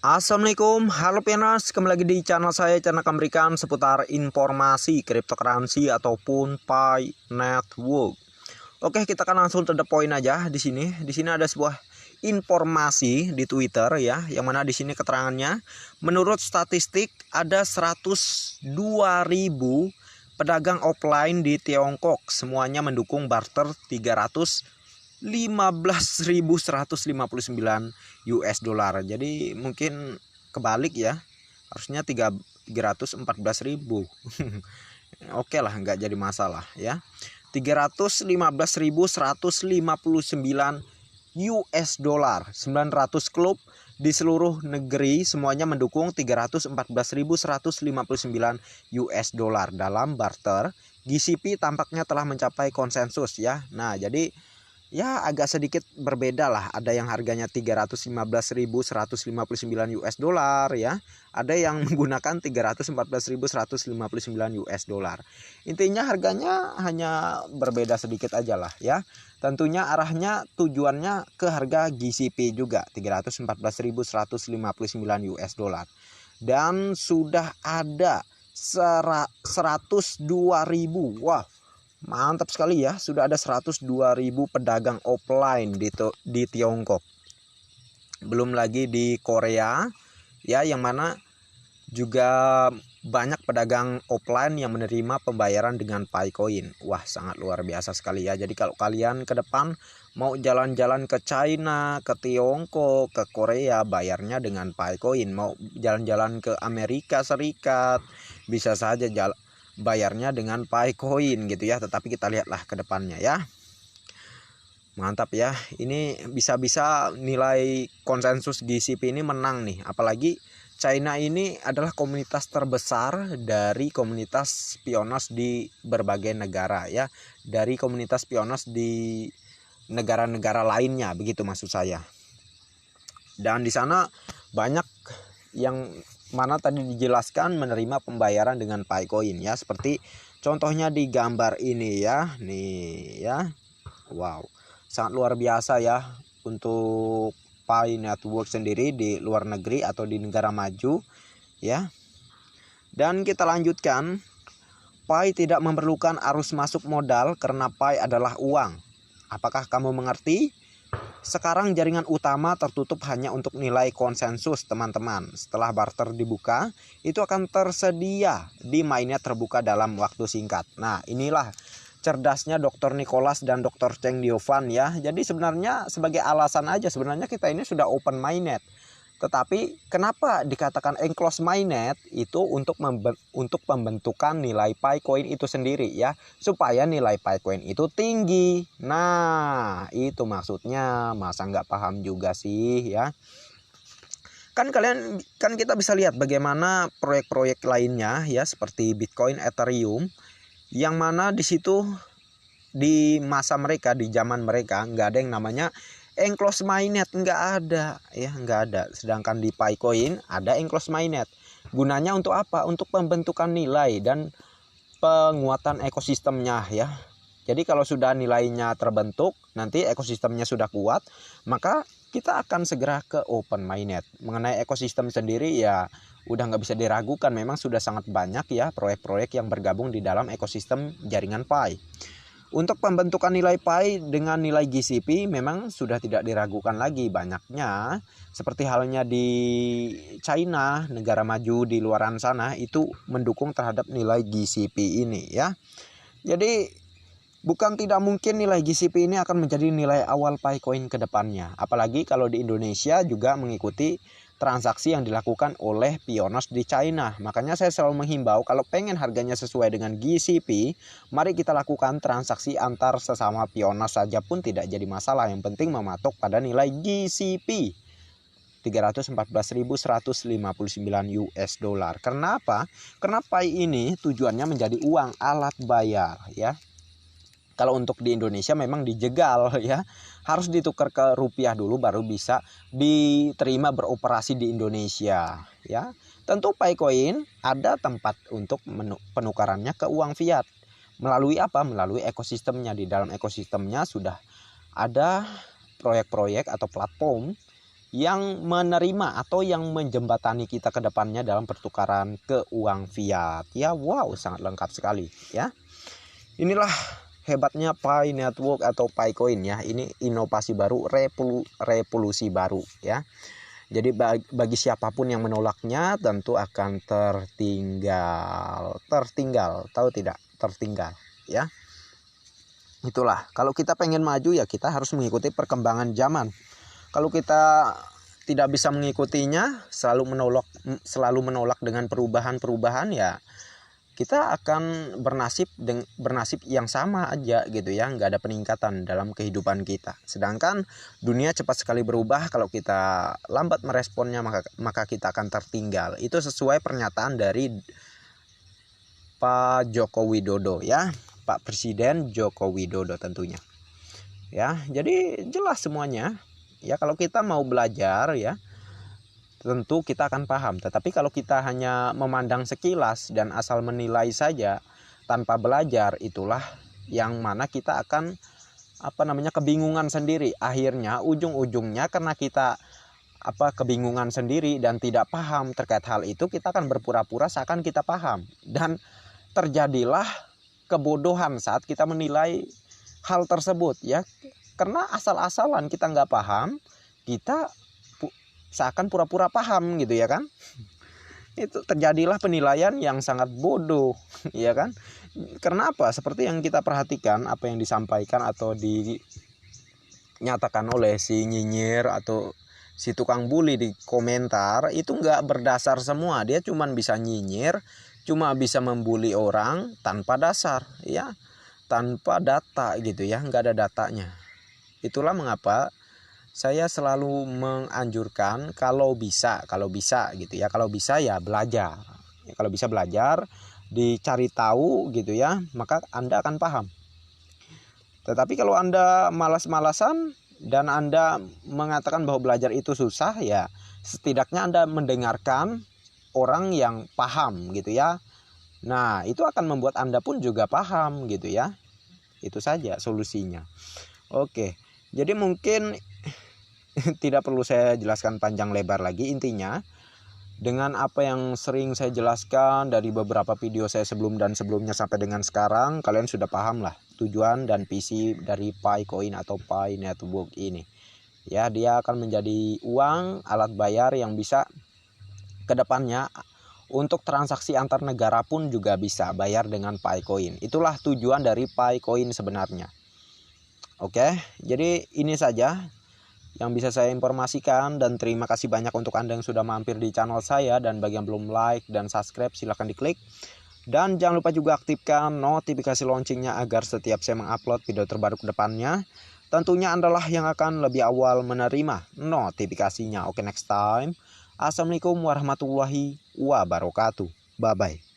Assalamualaikum, halo Pianers, kembali lagi di channel saya, channel Kambrikan seputar informasi cryptocurrency ataupun Pi Network. Oke, kita akan langsung to the point aja di sini. Di sini ada sebuah informasi di Twitter ya, yang mana di sini keterangannya menurut statistik ada 102.000 pedagang offline di Tiongkok, semuanya mendukung barter 15.159 US dollar. Jadi mungkin kebalik ya. Harusnya 314.000. Oke lah, nggak jadi masalah ya. 315.159 US dollar. 900 klub di seluruh negeri semuanya mendukung 314.159 US dollar dalam barter. GCP tampaknya telah mencapai konsensus ya. Nah, jadi ya agak sedikit berbeda lah. Ada yang harganya 315.159 US dollar ya. Ada yang menggunakan 314.159 US dollar. Intinya harganya hanya berbeda sedikit aja lah ya. Tentunya arahnya tujuannya ke harga GCP juga 314.159 US dollar. Dan sudah ada 102.000. Wah, mantap sekali ya, sudah ada 102.000 pedagang offline di Tiongkok. Belum lagi di Korea ya, yang mana juga banyak pedagang offline yang menerima pembayaran dengan Picoin. Wah, sangat luar biasa sekali ya. Jadi kalau kalian ke depan mau jalan-jalan ke China, ke Tiongkok, ke Korea, bayarnya dengan Picoin. Mau jalan-jalan ke Amerika Serikat, bisa saja bayarnya dengan Picoin gitu ya. Tetapi kita lihatlah ke depannya ya. Mantap ya. Ini bisa-bisa nilai konsensus GCP ini menang nih. Apalagi China ini adalah komunitas terbesar dari komunitas Pioneers di berbagai negara ya. Dari komunitas Pioneers di negara-negara lainnya, begitu maksud saya. Dan di sana banyak yang mana tadi dijelaskan menerima pembayaran dengan Picoin ya, seperti contohnya di gambar ini ya. Nih ya. Wow, sangat luar biasa ya untuk Pi Network sendiri di luar negeri atau di negara maju ya. Dan kita lanjutkan. Pi tidak memerlukan arus masuk modal karena Pi adalah uang. Apakah kamu mengerti? Sekarang jaringan utama tertutup hanya untuk nilai konsensus teman-teman. Setelah barter dibuka, itu akan tersedia di mainnet terbuka dalam waktu singkat. Nah, inilah cerdasnya Dr. Nicholas dan Dr. Cheng Diovan ya. Jadi sebenarnya sebagai alasan aja, sebenarnya kita ini sudah open mainnet. Tetapi kenapa dikatakan enclosed mainnet? Itu untuk pembentukan nilai Picoin itu sendiri ya, supaya nilai Picoin itu tinggi. Nah, itu maksudnya. Masa nggak paham juga sih ya? Kan kita bisa lihat bagaimana proyek-proyek lainnya ya, seperti Bitcoin, Ethereum, yang mana di situ di masa mereka, di zaman mereka nggak ada yang namanya enclosed mainnet, nggak ada ya, nggak ada. Sedangkan di Picoin ada enclosed mainnet. Gunanya untuk apa? Untuk pembentukan nilai dan penguatan ekosistemnya ya. Jadi kalau sudah nilainya terbentuk, nanti ekosistemnya sudah kuat, maka kita akan segera ke open mainnet. Mengenai ekosistem sendiri ya udah nggak bisa diragukan, memang sudah sangat banyak ya proyek-proyek yang bergabung di dalam ekosistem jaringan Pi. Untuk pembentukan nilai Pi dengan nilai GCP memang sudah tidak diragukan lagi. Banyaknya seperti halnya di China, negara maju di luaran sana, itu mendukung terhadap nilai GCP ini ya. Jadi bukan tidak mungkin nilai GCP ini akan menjadi nilai awal Picoin ke depannya. Apalagi kalau di Indonesia juga mengikuti transaksi yang dilakukan oleh Pioneers di China. Makanya saya selalu menghimbau, kalau pengen harganya sesuai dengan GCP, mari kita lakukan transaksi antar sesama Pioneers saja pun tidak jadi masalah. Yang penting mematok pada nilai GCP 314.159 US dollar. Kenapa? Karena Pi ini tujuannya menjadi uang, alat bayar ya. Kalau untuk di Indonesia memang dijegal ya, harus ditukar ke rupiah dulu baru bisa diterima beroperasi di Indonesia ya. Tentu Picoin ada tempat untuk penukarannya ke uang fiat. Melalui apa? Melalui ekosistemnya. Di dalam ekosistemnya sudah ada proyek-proyek atau platform yang menerima atau yang menjembatani kita ke depannya dalam pertukaran ke uang fiat. Ya, wow, sangat lengkap sekali ya. Inilah hebatnya Pi Network atau Picoin ya. Ini inovasi baru, revolusi baru ya. Jadi bagi siapapun yang menolaknya tentu akan tertinggal, tahu tidak? Tertinggal ya. Itulah, kalau kita pengen maju ya kita harus mengikuti perkembangan zaman. Kalau kita tidak bisa mengikutinya, selalu menolak dengan perubahan ya, kita akan bernasib yang sama aja gitu ya, nggak ada peningkatan dalam kehidupan kita. Sedangkan dunia cepat sekali berubah, kalau kita lambat meresponnya maka kita akan tertinggal. Itu sesuai pernyataan dari Pak Joko Widodo ya, Pak Presiden Joko Widodo tentunya. Ya, jadi jelas semuanya. Ya, kalau kita mau belajar ya tentu kita akan paham. Tetapi kalau kita hanya memandang sekilas dan asal menilai saja tanpa belajar, itulah yang mana kita akan kebingungan sendiri. Akhirnya ujung-ujungnya karena kita kebingungan sendiri dan tidak paham terkait hal itu, kita akan berpura-pura seakan kita paham. Dan terjadilah kebodohan saat kita menilai hal tersebut ya. Karena asal-asalan kita nggak paham, kita seakan pura-pura paham gitu ya kan. Itu terjadilah penilaian yang sangat bodoh ya kan. Karena apa? Seperti yang kita perhatikan, apa yang disampaikan atau dinyatakan oleh si nyinyir atau si tukang bully di komentar, itu nggak berdasar semua. Dia cuma bisa nyinyir, cuma bisa membuli orang tanpa dasar ya, tanpa data gitu ya, nggak ada datanya. Itulah mengapa saya selalu menganjurkan kalau bisa gitu ya, kalau bisa ya belajar. Ya, kalau bisa belajar, dicari tahu gitu ya, maka Anda akan paham. Tetapi kalau Anda malas-malasan dan Anda mengatakan bahwa belajar itu susah, ya setidaknya Anda mendengarkan orang yang paham gitu ya. Nah, itu akan membuat Anda pun juga paham gitu ya. Itu saja solusinya. Oke. Jadi mungkin tidak perlu saya jelaskan panjang lebar lagi. Intinya dengan apa yang sering saya jelaskan dari beberapa video saya sebelumnya sampai dengan sekarang, kalian sudah paham lah tujuan dan visi dari Picoin atau Pi Network ini. Ya, dia akan menjadi uang, alat bayar yang bisa kedepannya untuk transaksi antar negara pun juga bisa bayar dengan Picoin. Itulah tujuan dari Picoin sebenarnya. Oke, jadi ini saja yang bisa saya informasikan, dan terima kasih banyak untuk Anda yang sudah mampir di channel saya, dan bagi yang belum like dan subscribe silahkan diklik, dan jangan lupa juga aktifkan notifikasi loncengnya agar setiap saya mengupload video terbaru ke depannya, tentunya Anda lah yang akan lebih awal menerima notifikasinya. Oke, next time. Assalamualaikum warahmatullahi wabarakatuh. Bye bye.